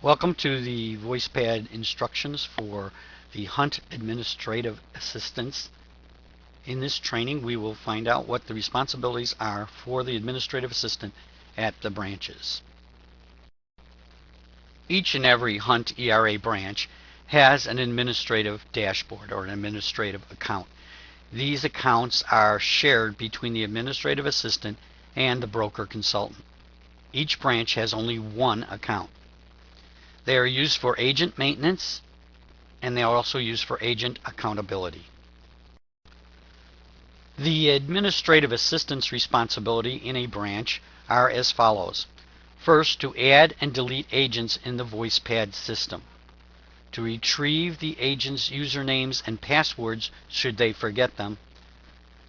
Welcome to the VoicePad instructions for the Hunt Administrative Assistants. In this training, we will find out what the responsibilities are for the administrative assistant at the branches. Each and every Hunt ERA branch has an administrative dashboard or an administrative account. These accounts are shared between the administrative assistant and the broker consultant. Each branch has only one account. They are used for agent maintenance, and they are also used for agent accountability. The administrative assistant's responsibility in a branch are as follows. First, to add and delete agents in the VoicePad system. To retrieve the agent's usernames and passwords should they forget them.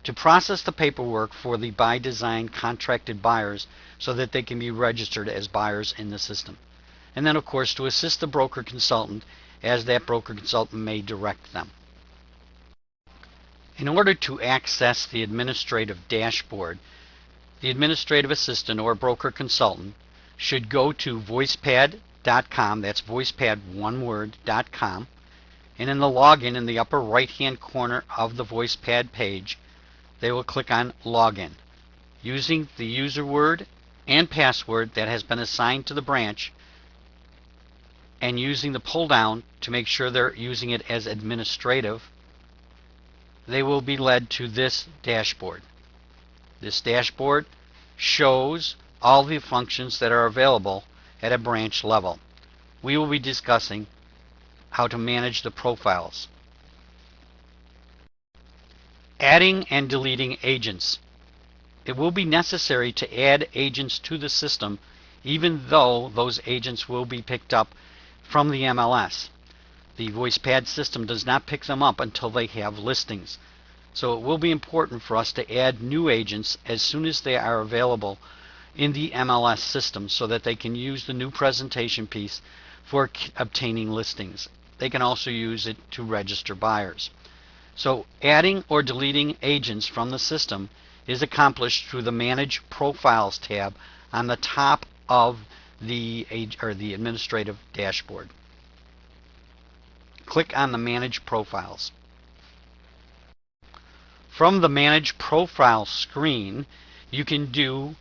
To process the paperwork for the by design contracted buyers so that they can be registered as buyers in the system. And then, of course, to assist the broker consultant as that broker consultant may direct them. In order to access the administrative dashboard, the administrative assistant or broker consultant should go to voicepad.com, that's voicepad one word.com, and in the login in the upper right hand corner of the VoicePad page, they will click on Login. Using the user word and password that has been assigned to the branch, and using the pull down to make sure they're using it as administrative, they will be led to this dashboard. This dashboard shows all the functions that are available at a branch level. We will be discussing how to manage the profiles. Adding and deleting agents. It will be necessary to add agents to the system even though those agents will be picked up from the MLS. The VoicePad system does not pick them up until they have listings. So it will be important for us to add new agents as soon as they are available in the MLS system so that they can use the new presentation piece for obtaining listings. They can also use it to register buyers. So adding or deleting agents from the system is accomplished through the Manage Profiles tab on the top of the administrative dashboard. Click on the Manage Profiles. From the Manage Profile screen, you can do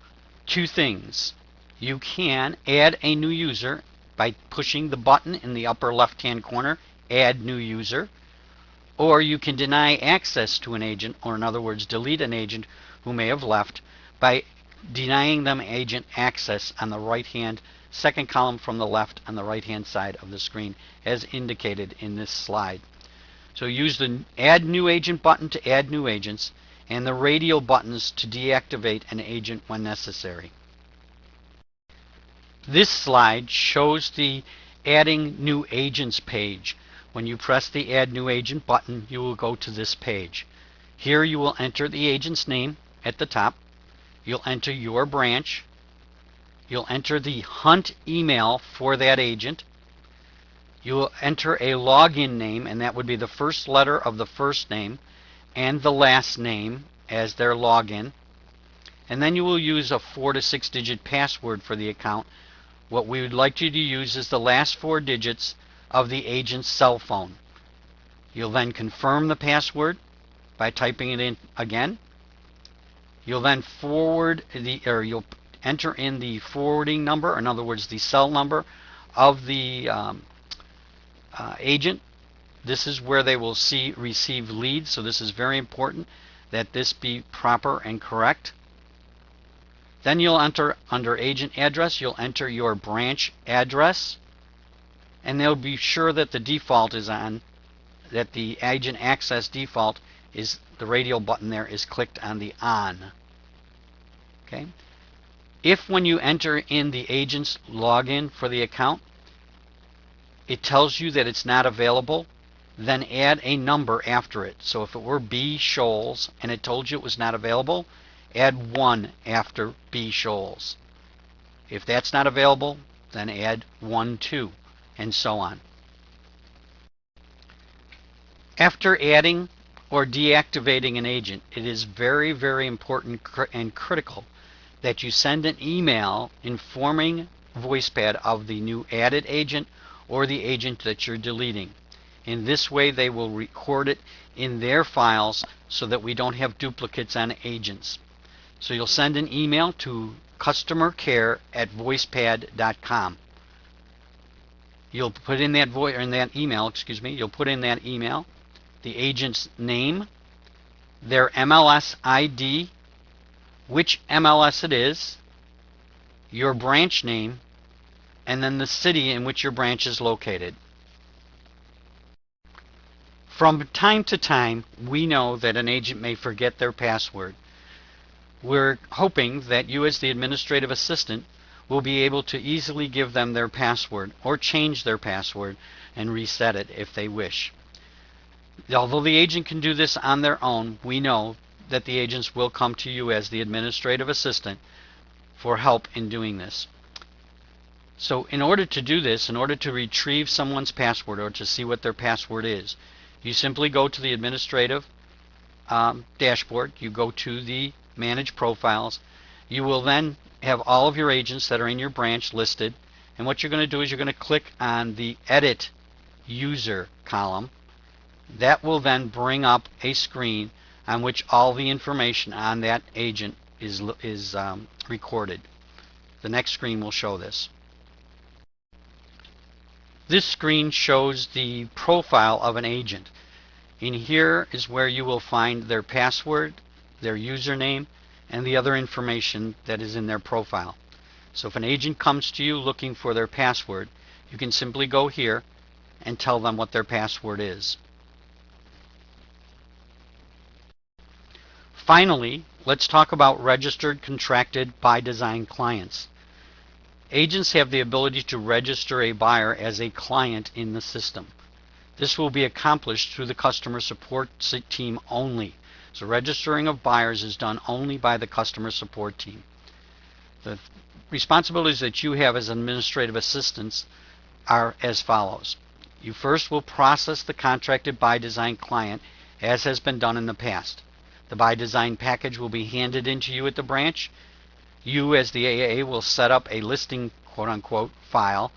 two things. You can add a new user by pushing the button in the upper left-hand corner, Add New User, or you can deny access to an agent, or in other words, delete an agent who may have left by denying them agent access on the right-hand second column from the left on the right-hand side of the screen as indicated in this slide. So use the Add New Agent button to add new agents and the radial buttons to deactivate an agent when necessary. This slide shows the Adding New Agents page. When you press the Add New Agent button, you will go to this page. Here you will enter the agent's name at the top. You'll enter your branch. You'll enter the Hunt email for that agent. You will enter a login name, and that would be the first letter of the first name and the last name as their login. And then you will use a 4 to 6 digit password for the account. What we would like you to use is the last 4 digits of the agent's cell phone. You'll then confirm the password by typing it in again. You'll then you'll enter in the forwarding number, in other words, the cell number of the agent. This is where they will receive leads, so this is very important that this be proper and correct. Then you'll enter under agent address, you'll enter your branch address, and they'll be sure that the default is on, that the agent access default is the radial button there is clicked on the on. Okay. If when you enter in the agent's login for the account, it tells you that it's not available, then add a number after it. So if it were B. Scholes and it told you it was not available, add 1 after B. Scholes. If that's not available, then add 1, 2, and so on. After adding or deactivating an agent, it is very, very important and critical that you send an email informing voice pad of the new added agent or the agent that you're deleting. In this way, they will record it in their files so that we don't have duplicates on agents. So you'll send an email to customercare@voicepad.com. You'll put in that you'll put in that email the agent's name, their MLS ID, which MLS it is, your branch name, and then the city in which your branch is located. From time to time, we know that an agent may forget their password. We're hoping that you as the administrative assistant will be able to easily give them their password or change their password and reset it if they wish. Although the agent can do this on their own, we know that the agents will come to you as the administrative assistant for help in doing this. So in order to do this, in order to retrieve someone's password or to see what their password is, you simply go to the administrative dashboard. You go to the Manage Profiles. You will then have all of your agents that are in your branch listed. And what you're going to do is you're going to click on the Edit User column. That will then bring up a screen on which all the information on that agent is recorded. The next screen will show this. This screen shows the profile of an agent. In here is where you will find their password, their username, and the other information that is in their profile. So if an agent comes to you looking for their password, you can simply go here and tell them what their password is. Finally, let's talk about registered contracted by design clients. Agents have the ability to register a buyer as a client in the system. This will be accomplished through the customer support team only. So registering of buyers is done only by the customer support team. The responsibilities that you have as administrative assistants are as follows. You first will process the contracted by design client as has been done in the past. The by design package will be handed into you at the branch. You as the AAA will set up a listing quote-unquote file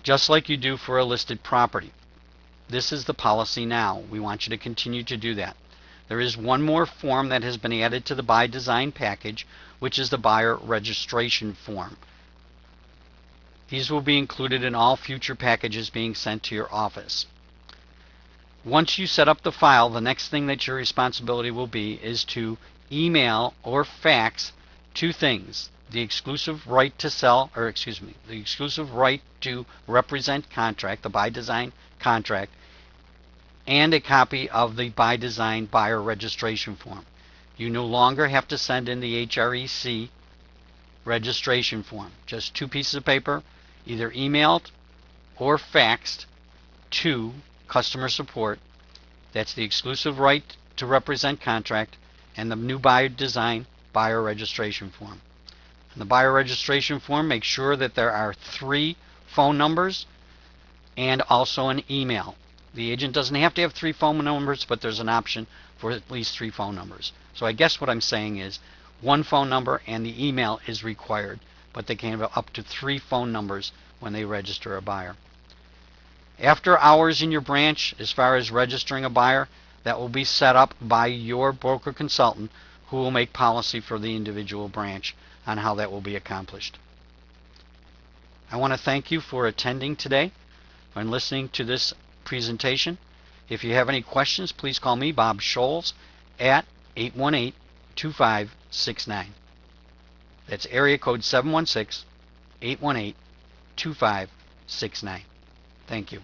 just like you do for a listed property. This is the policy now. We want you to continue to do that. There is one more form that has been added to the by design package, which is the buyer registration form. These will be included in all future packages being sent to your office. Once you set up the file, the next thing that your responsibility will be is to email or fax two things: the exclusive right to sell, the exclusive right to represent contract, the by design contract, and a copy of the by design buyer registration form. You no longer have to send in the HREC registration form. Just two pieces of paper, either emailed or faxed to customer support. That's the exclusive right to represent contract and the new by design buyer registration form. In the buyer registration form, make sure that there are 3 phone numbers and also an email. The agent doesn't have to have 3 phone numbers, but there's an option for at least 3 phone numbers. So I guess what I'm saying is 1 phone number and the email is required, but they can have up to 3 phone numbers when they register a buyer. After hours in your branch, as far as registering a buyer, that will be set up by your broker consultant, who will make policy for the individual branch on how that will be accomplished. I want to thank you for attending today and listening to this presentation. If you have any questions, please call me, Bob Scholes, at 818-2569. That's area code 716-818-2569. Thank you.